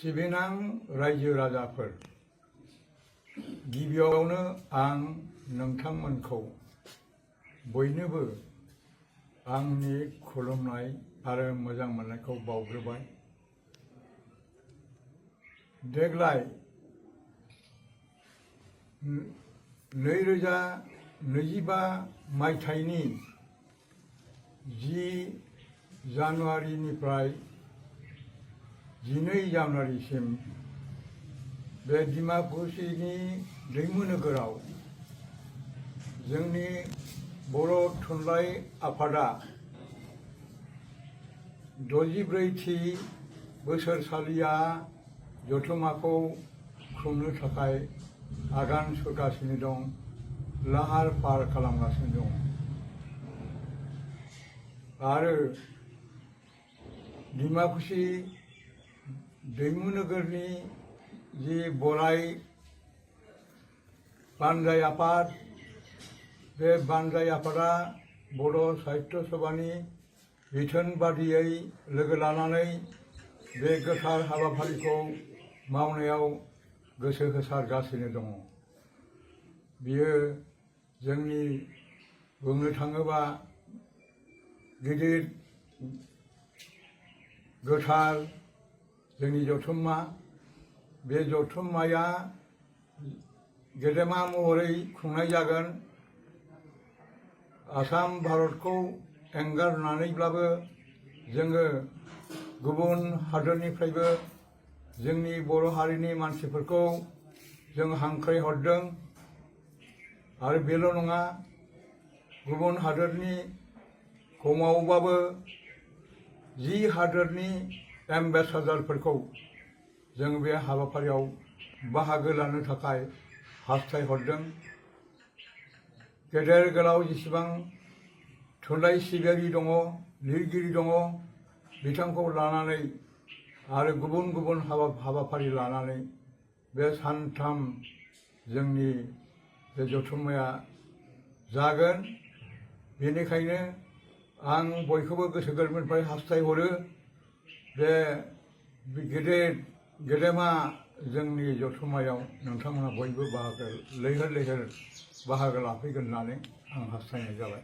सिबिनां रायजो राजाफोर गिबियावनो आं नोंथांमोनखौ बयनोबो आंनि खुलुमनाय आरो मोजां मोननायखौ बावग्रोबाय। देग्लाय 2025 मायथाइनि 10 जानुवारिनिफ्राय 12 जानुवारिसिम बे डिमाकुसीनि दैमु नोगोराव जोंनि बर' थुनलाइ आफादा 64थि बोसोरसालिया जथुम्माखौ खुंनो थाखाय आगान सुरगासिनो दं, लाहार फाहार खालामगासिनो दं। आरो डिमाकुसी दैमु नोगोरनि जि बराय बानजाय आफाद, बे बानजाय आफादा बर' साहित्य सभानि बिथोन बादियै लोगो लानानै बे गोथार हाबाफारिखौ मावनायाव गोसो होसारगासिनो दङ। बियो जोंनि बुंनो थाङोबा गिदिर गोथार जोंनि जथुम्मा। बे जथुम्माया गेदेमा महरै खुंनाय जागोन। आसाम भारतखौ एंगारनानैब्लाबो जोङो गुबुन हादोरनिफ्रायबो जोंनि बर' हारिनि मानसिफोरखौ जों हांख्रायहरदों। आरो बेल' नङा, गुबुन हादोरनि खमावबाबो 10 हादोरनि एम्बेसाडरफोरखौ जों बे हाबाफारियाव बाहागो लानो थाखाय हास्थायहरदों। गेदेर गोलाव जेसेबां थुनलाइ सिबियारि दङ, लिरगिरि दङ, बिथांखौ लानानै आरो गुबुन गुबुन हाबाफारि लानानै बे सानथाम जोंनि बे जथुम्माया जागोन। बेनिखायनो आं बयखौबो गोसो गोरबोनिफ्राय हास्थायहरो बे गेदेमा जोंनि जथुम्मायाव नोंथांमोना बयबो लैहोर लैहोर बाहागो लाफैगोन होननानै आं हास्थायनाय जाबाय।